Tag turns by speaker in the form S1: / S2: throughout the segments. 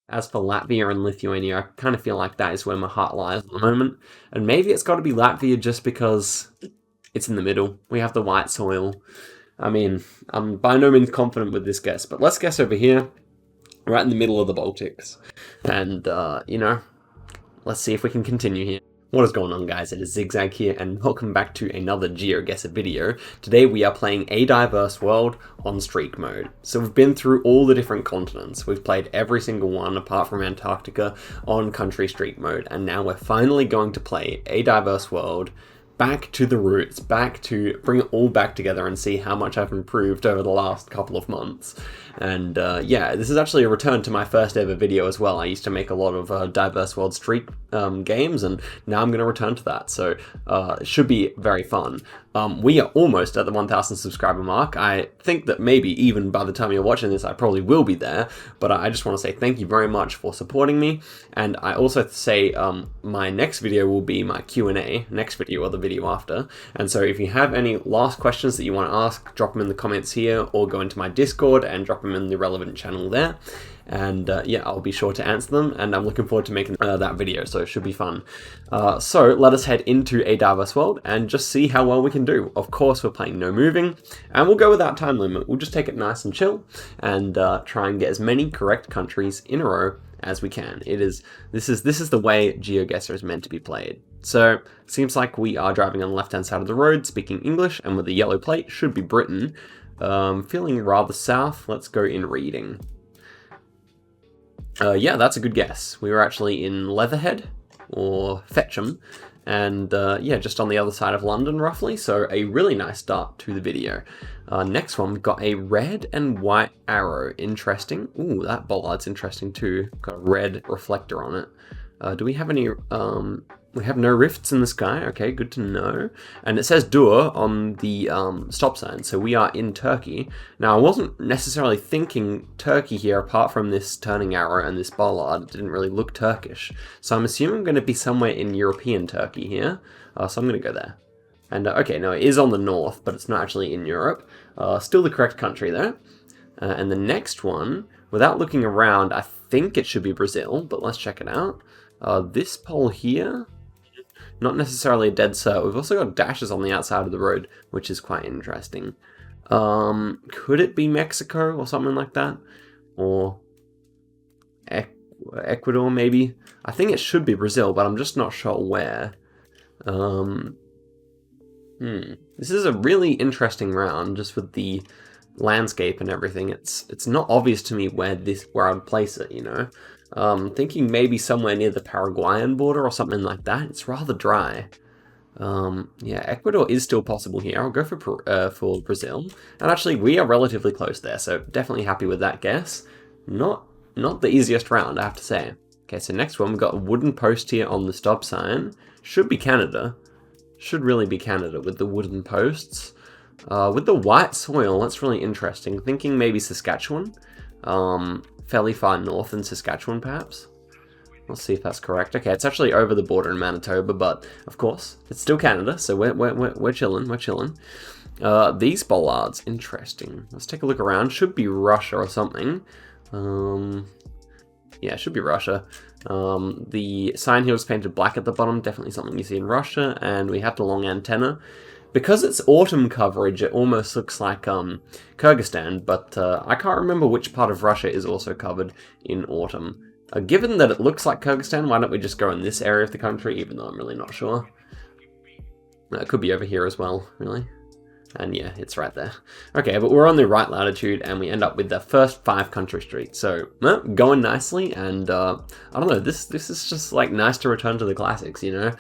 S1: As for Latvia and Lithuania, I kind of feel like that is where my heart lies at the moment. And maybe it's got to be Latvia just because it's in the middle. We have the white soil. I mean, I'm by no means confident with this guess, but let's guess over here, right in the middle of the Baltics. And, let's see if we can continue here. What is going on, guys? It is Zigzag here, and welcome back to another Geoguessr video. Today we are playing A Diverse World on Streak mode. So we've been through all the different continents. We've played every single one apart from Antarctica on Country Streak mode, and now we're finally going to play A Diverse World back to the roots, back to bring it all back together and see how much I've improved over the last couple of months. And yeah, this is actually a return to my first ever video as well. I used to make a lot of Diverse World Streak games, and now I'm going to return to that. So it should be very fun. We are almost at the 1,000 subscriber mark. I think that maybe even by the time you're watching this, I probably will be there. But I just want to say thank you very much for supporting me. And I also say my next video will be my Q&A, next video or the video after. And so if you have any last questions that you want to ask, drop them in the comments here or go into my Discord and drop them in the relevant channel there. And yeah, I'll be sure to answer them, and I'm looking forward to making that video, so it should be fun. So let us head into A Diverse World and just see how well we can do. Of course, we're playing no moving, and we'll go without time limit. We'll just take it nice and chill, and try and get as many correct countries in a row as we can. This is the way Geoguessr is meant to be played. So, seems like we are driving on the left-hand side of the road, speaking English, and with the yellow plate, should be Britain. Feeling rather south, let's go in reading. Yeah, that's a good guess. We were actually in Leatherhead, or Fetcham, and yeah, just on the other side of London, roughly, so a really nice start to the video. Next one, we've got a red and white arrow. Interesting. Ooh, that bollard's interesting too. Got a red reflector on it. Do we have any... we have no rifts in the sky. Okay, good to know. And it says Dur on the stop sign, so we are in Turkey. Now, I wasn't necessarily thinking Turkey here, apart from this turning arrow and this bollard. It didn't really look Turkish. So I'm assuming I'm going to be somewhere in European Turkey here. So I'm going to go there. And okay, no, it is on the north, but it's not actually in Europe. Still the correct country, though. And the next one, without looking around, I think it should be Brazil, but let's check it out. This pole here... not necessarily a dead cert. We've also got dashes on the outside of the road, which is quite interesting. Could it be Mexico or something like that? Or Ecuador, maybe? I think it should be Brazil, but I'm just not sure where. This is a really interesting round, just with the landscape and everything. It's not obvious to me where I would place it, you know? Thinking maybe somewhere near the Paraguayan border or something like that. It's rather dry. Yeah, Ecuador is still possible here. I'll go for Brazil. And actually, we are relatively close there, so definitely happy with that guess. Not the easiest round, I have to say. Okay, so next one, we've got a wooden post here on the stop sign. Should be Canada. Should really be Canada with the wooden posts. With the white soil, that's really interesting. Thinking maybe Saskatchewan. Fairly far north in Saskatchewan, perhaps. Let's see if that's correct. Okay, it's actually over the border in Manitoba, but of course, it's still Canada, so we're chilling, we're chilling. These bollards, interesting. Let's take a look around. Should be Russia or something. Yeah, it should be Russia. The sign here was painted black at the bottom, definitely something you see in Russia, and we have the long antenna. Because it's autumn coverage, it almost looks like Kyrgyzstan, but I can't remember which part of Russia is also covered in autumn. Given that it looks like Kyrgyzstan, why don't we just go in this area of the country, even though I'm really not sure. It could be over here as well, really. And yeah, it's right there. Okay, but we're on the right latitude, and we end up with the first 5 country streets. So, going nicely, and I don't know, this is just like nice to return to the classics, you know?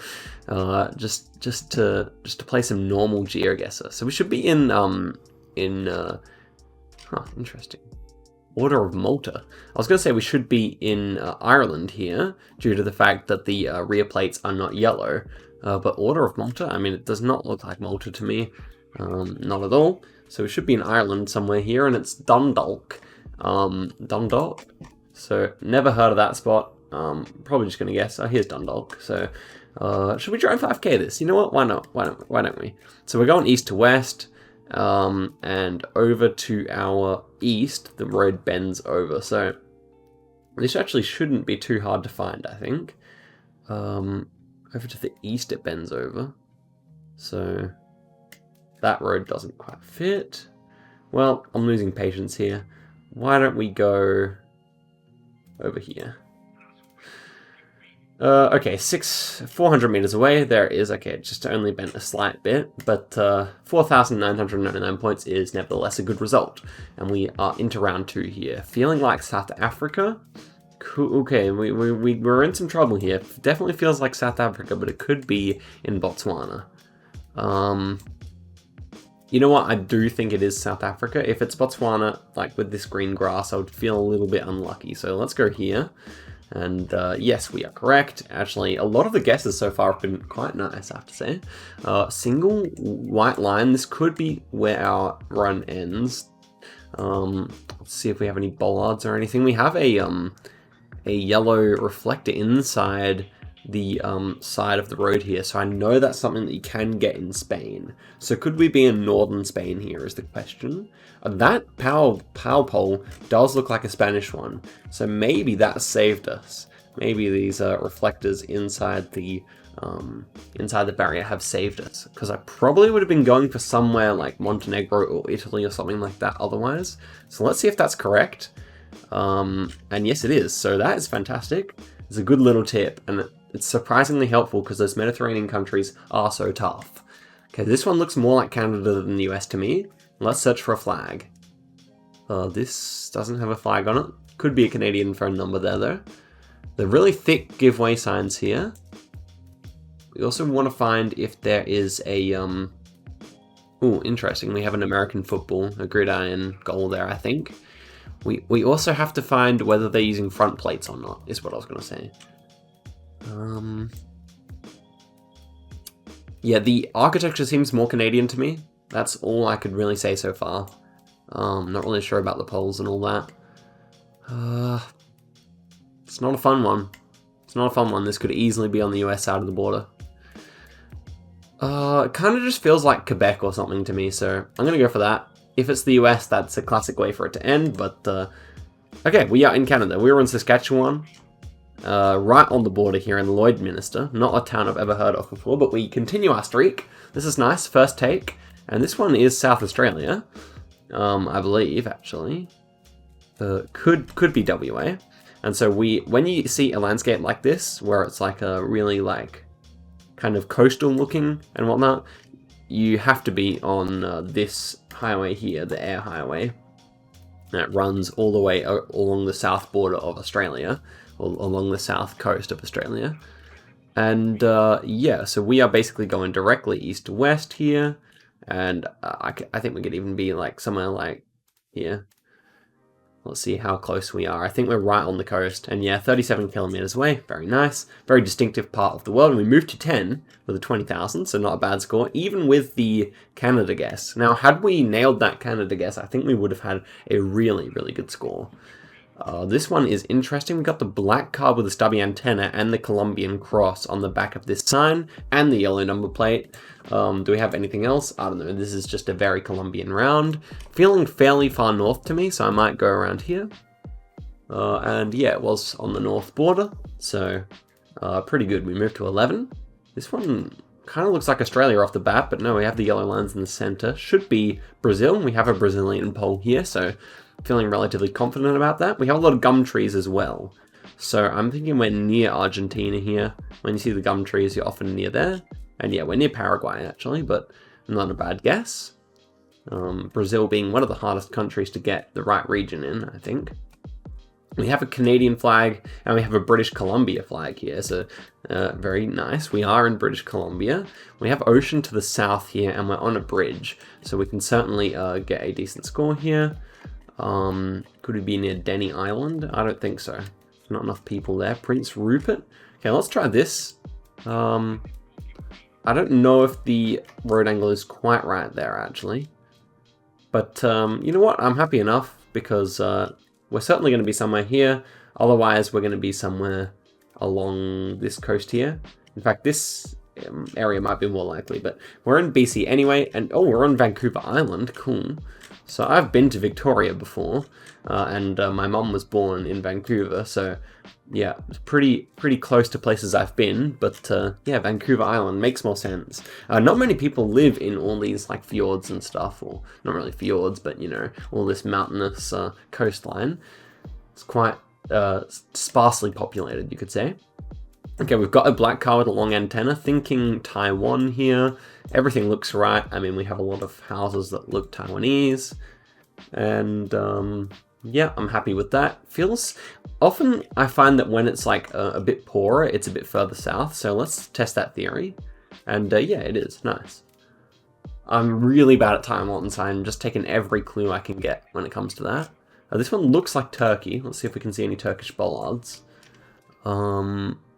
S1: Just to play some normal Geoguessr. So we should be in interesting. Order of Malta. I was going to say we should be in Ireland here, due to the fact that the rear plates are not yellow. But Order of Malta, I mean, it does not look like Malta to me. Not at all. So we should be in Ireland somewhere here, and it's Dundalk. Dundalk? So, never heard of that spot. Probably just going to guess. Oh, here's Dundalk. So, should we drive 5k this? You know what? Why not? Why don't we? So we're going east to west, and over to our east, the road bends over. So, This actually shouldn't be too hard to find, I think. Over to the east it bends over. So that road doesn't quite fit. Well, I'm losing patience here. Why don't we go over here? Okay, 400 meters away, there is, okay, just only bent a slight bit, but 4,999 points is nevertheless a good result. And we are into round 2 here. Feeling like South Africa? Cool, okay, we're in some trouble here. Definitely feels like South Africa, but it could be in Botswana. You know what, I do think it is South Africa. If it's Botswana, like with this green grass, I would feel a little bit unlucky. So let's go here. And yes, we are correct. Actually, a lot of the guesses so far have been quite nice, I have to say. Single white line. This could be where our run ends. Let's see if we have any bollards or anything. We have a yellow reflector inside the side of the road here, so I know that's something that you can get in Spain. So could we be in northern Spain here is the question. That power pole does look like a Spanish one, so maybe that saved us. Maybe these reflectors inside the barrier have saved us, because I probably would have been going for somewhere like Montenegro or Italy or something like that otherwise. So let's see if that's correct. And yes, it is. So that is fantastic. It's a good little tip, and it's surprisingly helpful because those Mediterranean countries are so tough. Okay, this one looks more like Canada than the US to me. Let's search for a flag. This doesn't have a flag on it. Could be a Canadian phone number there, though. The really thick giveaway signs here. We also want to find if there is a... Ooh, interesting. We have an American football, a gridiron goal there, I think. We also have to find whether they're using front plates or not, is what I was going to say. Yeah, the architecture seems more Canadian to me. That's all I could really say so far. Not really sure about the poles and all that. It's not a fun one. It's not a fun one. This could easily be on the US side of the border. It kind of just feels like Quebec or something to me, so I'm going to go for that. If it's the US, that's a classic way for it to end, but... okay, we are in Canada. We were in Saskatchewan. Right on the border here in Lloydminster. Not a town I've ever heard of before, but we continue our streak. This is nice. First take. And this one is South Australia. I believe, actually. Could be WA. And so when you see a landscape like this, where it's like a really like kind of coastal looking and whatnot, you have to be on this highway here, the air highway. That runs all the way along the south border of Australia, or along the south coast of Australia. And yeah, so we are basically going directly east to west here. And I think we could even be like somewhere like here. Let's see how close we are. I think we're right on the coast. And yeah, 37 kilometers away. Very nice. Very distinctive part of the world. And we moved to 10 with a 20,000, so not a bad score, even with the Canada guess. Now, had we nailed that Canada guess, I think we would have had a really, really good score. This one is interesting. We got the black card with a stubby antenna and the Colombian cross on the back of this sign and the yellow number plate. Do we have anything else? I don't know. This is just a very Colombian round. Feeling fairly far north to me, so I might go around here. And yeah, it was on the north border, so pretty good. We moved to 11. This one kind of looks like Australia off the bat, but no, we have the yellow lines in the center. Should be Brazil. We have a Brazilian pole here, so feeling relatively confident about that. We have a lot of gum trees as well. So I'm thinking we're near Argentina here. When you see the gum trees, you're often near there. And yeah, we're near Paraguay actually, but not a bad guess. Brazil being one of the hardest countries to get the right region in, I think. We have a Canadian flag and we have a British Columbia flag here, so very nice. We are in British Columbia. We have ocean to the south here and we're on a bridge, so we can certainly get a decent score here. Could we be near Denny Island? I don't think so. Not enough people there. Prince Rupert. Okay, let's try this. I don't know if the road angle is quite right there, actually. But, you know what? I'm happy enough, because we're certainly going to be somewhere here. Otherwise, we're going to be somewhere along this coast here. In fact, this area might be more likely, but we're in BC anyway. And, oh, we're on Vancouver Island. Cool. So I've been to Victoria before, and my mum was born in Vancouver, so yeah, it's pretty close to places I've been, but yeah, Vancouver Island makes more sense. Not many people live in all these like fjords and stuff, or not really fjords, but you know, all this mountainous coastline. It's quite sparsely populated, you could say. Okay, we've got a black car with a long antenna, thinking Taiwan here. Everything looks right. I mean, we have a lot of houses that look Taiwanese. And yeah, I'm happy with that. Often I find that when it's like a bit poorer, it's a bit further south. So let's test that theory. And yeah, it is. Nice. I'm really bad at Taiwan, so I'm just taking every clue I can get when it comes to that. This one looks like Turkey. Let's see if we can see any Turkish bollards.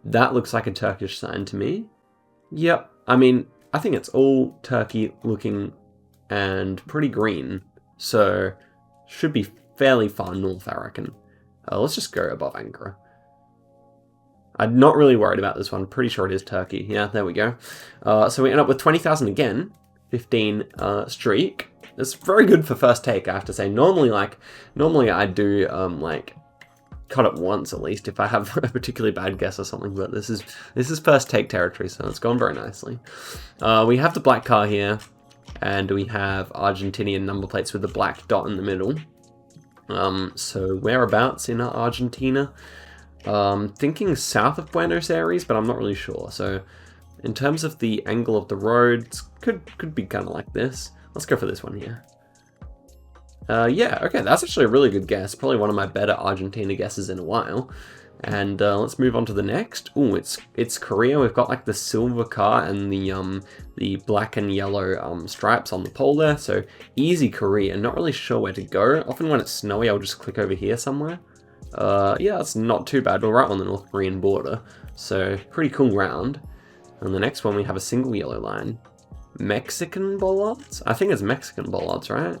S1: That looks like a Turkish sign to me. Yep, I mean, I think it's all Turkey looking and pretty green. So, should be fairly far north, I reckon. Let's just go above Ankara. I'm not really worried about this one. Pretty sure it is Turkey. Yeah, there we go. So we end up with 20,000 again. 15 streak. It's very good for first take, I have to say. Normally I do, like, cut it once at least if I have a particularly bad guess or something, but this is first take territory, so it's gone very nicely. We have the black car here, and we have Argentinian number plates with the black dot in the middle. So whereabouts in Argentina? Thinking south of Buenos Aires, but I'm not really sure. So in terms of the angle of the roads, could be kind of like this. Let's go for this one here. Yeah, okay, that's actually a really good guess. Probably one of my better Argentina guesses in a while. And let's move on to the next. Ooh, it's Korea. We've got like the silver car and the black and yellow stripes on the pole there. So easy Korea. Not really sure where to go. Often when it's snowy, I'll just click over here somewhere. Yeah, it's not too bad. We're right on the North Korean border. So pretty cool round. And the next one, we have a single yellow line. Mexican bollards? I think it's Mexican bollards, right?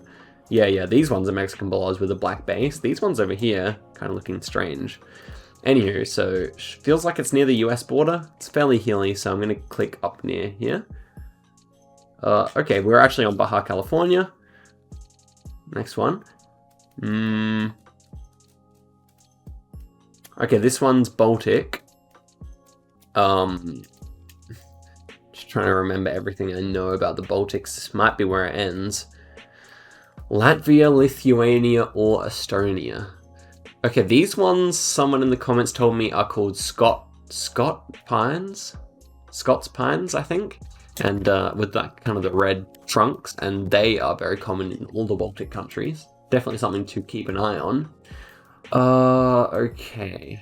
S1: Yeah, these ones are Mexican bollards with a black base. These ones over here, kind of looking strange. Anywho, so feels like it's near the US border. It's fairly hilly, so I'm going to click up near here. Okay, we're actually on Baja California. Next one. Okay, this one's Baltic. Just trying to remember everything I know about the Baltics. This might be where it ends. Latvia, Lithuania, or Estonia. Okay, these ones, someone in the comments told me are called Scots pines, I think, and with that kind of the red trunks, and they are very common in all the Baltic countries. Definitely something to keep an eye on. Okay.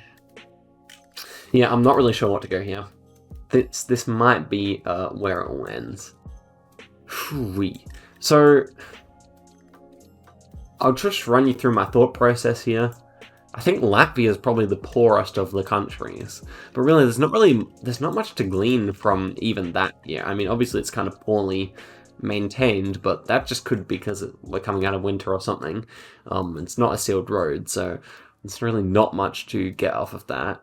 S1: Yeah, I'm not really sure what to go here. This might be where it all ends. So I'll just run you through my thought process here. I think Latvia is probably the poorest of the countries, but really there's not much to glean from even that here. I mean, obviously it's kind of poorly maintained, but that just could be because we're coming out of winter or something. It's not a sealed road, so there's really not much to get off of that.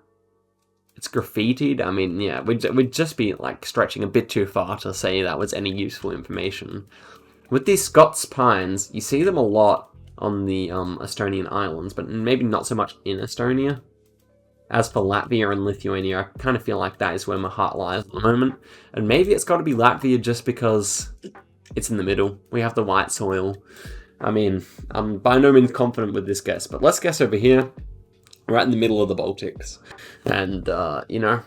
S1: It's graffitied. I mean, yeah, we'd just be like stretching a bit too far to say that was any useful information. With these Scots pines, you see them a lot on the Estonian islands, but maybe not so much in Estonia. As for Latvia and Lithuania, I kind of feel like that is where my heart lies at the moment. And maybe it's got to be Latvia just because it's in the middle. We have the white soil. I mean, I'm by no means confident with this guess, but let's guess over here, right in the middle of the Baltics. And, you know,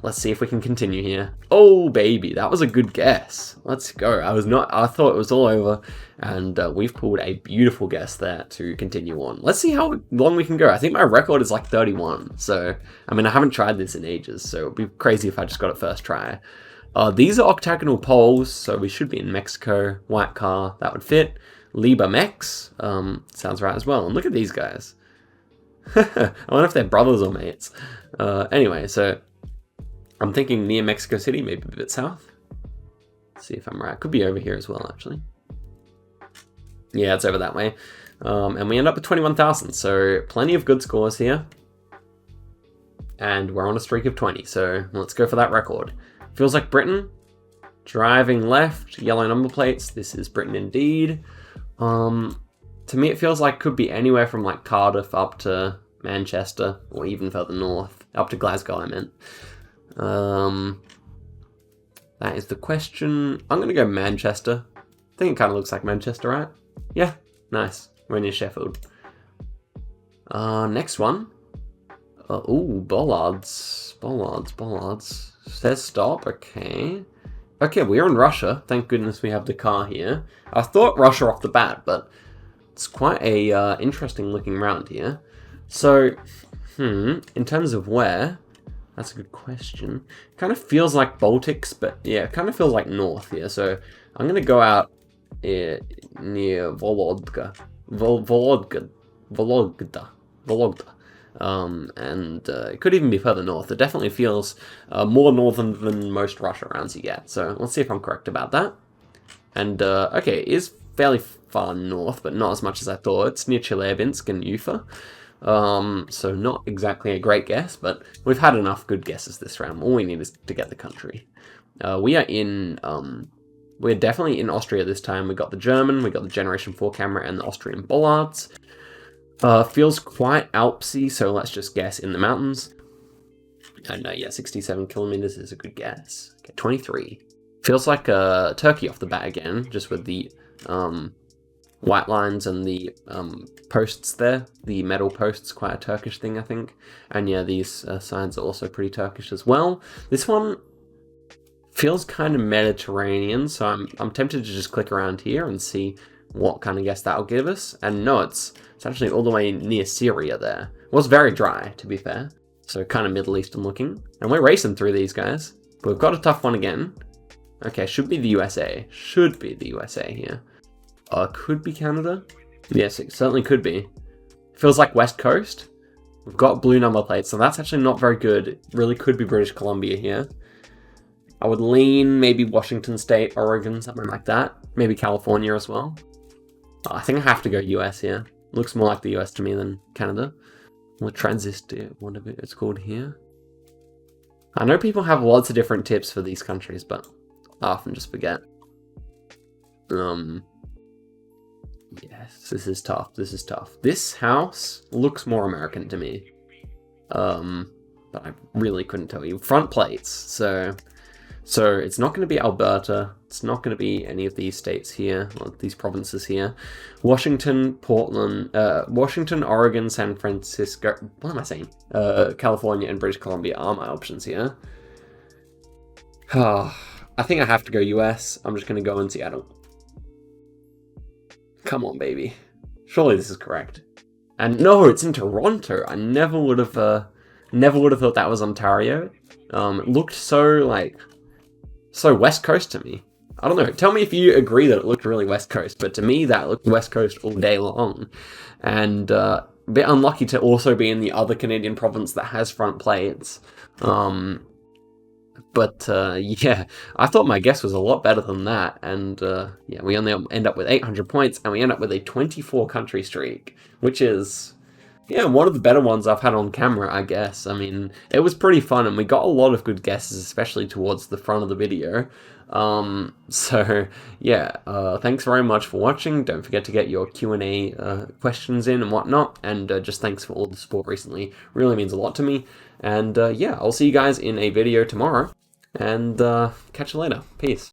S1: let's see if we can continue here. Oh, baby, that was a good guess. Let's go. I thought it was all over, and we've pulled a beautiful guess there to continue on. Let's see how long we can go. I think my record is like 31, so, I mean, I haven't tried this in ages, so it'd be crazy if I just got it first try. These are octagonal poles, so we should be in Mexico. White car, that would fit. Liba Mex, sounds right as well. And look at these guys. I wonder if they're brothers or mates. Anyway, so I'm thinking near Mexico City, maybe a bit south. Let's see if I'm right. Could be over here as well, actually. Yeah, it's over that way. And we end up with 21,000, so plenty of good scores here. And we're on a streak of 20, so let's go for that record. Feels like Britain. Driving left, yellow number plates. This is Britain indeed. To me, it feels like it could be anywhere from like Cardiff up to Manchester, or even further north, up to Glasgow, I meant. That is the question. I'm gonna go Manchester. I think it kind of looks like Manchester, right? Yeah, nice. We're near Sheffield. Next one. Ooh, bollards. Says stop, okay. Okay, we're in Russia. Thank goodness we have the car here. I thought Russia off the bat, but it's quite a interesting looking round here. So, in terms of where, that's a good question. Kind of feels like Baltics, but yeah, it kind of feels like north here. So I'm gonna go out near Volodka. Vologda. And it could even be further north. It definitely feels more northern than most Russia rounds you get. So let's see if I'm correct about that. And okay, it is fairly far north, but not as much as I thought. It's near Chelyabinsk and Ufa. So not exactly a great guess, but we've had enough good guesses this round. All we need is to get the country. We're definitely in Austria this time. We got the German, we got the Generation 4 camera, and the Austrian bollards. Feels quite Alpsy, so let's just guess in the mountains. No, yeah, 67 kilometers is a good guess. Okay, 23. Feels like Turkey off the bat again, just with the white lines and the posts there. The metal posts, quite a Turkish thing, I think. And yeah, these signs are also pretty Turkish as well. This one feels kind of Mediterranean, so I'm tempted to just click around here and see what kind of guess that'll give us. And no, it's actually all the way near Syria there. It was very dry, to be fair. So kind of Middle Eastern looking. And we're racing through these guys. But we've got a tough one again. Okay, should be the USA. Should be the USA here. Could be Canada? Yes, it certainly could be. Feels like West Coast. We've got blue number plates, so that's actually not very good. It really could be British Columbia here. I would lean maybe Washington State, Oregon, something like that. Maybe California as well. I think I have to go US here. Looks more like the US to me than Canada. Or transistor, whatever it's called here. I know people have lots of different tips for these countries, but I often just forget. Yes, this is tough. This house looks more American to me. But I really couldn't tell you. Front plates, so it's not going to be Alberta. It's not going to be any of these states here, or these provinces here. Washington, Portland, Washington, Oregon, San Francisco. What am I saying? California and British Columbia are my options here. I think I have to go US. I'm just going to go in Seattle. Come on, baby. Surely this is correct. And no, it's in Toronto. I never would have thought that was Ontario. It looked so West Coast to me. I don't know. Tell me if you agree that it looked really West Coast, but to me that looked West Coast all day long. And a bit unlucky to also be in the other Canadian province that has front plates. But yeah, I thought my guess was a lot better than that. And yeah, we only end up with 800 points, and we end up with a 24 country streak, which is, yeah, one of the better ones I've had on camera, I guess. I mean, it was pretty fun, and we got a lot of good guesses, especially towards the front of the video. So yeah, thanks very much for watching. Don't forget to get your Q&A questions in and whatnot, and just thanks for all the support recently. Really means a lot to me. And yeah, I'll see you guys in a video tomorrow, and catch you later. Peace.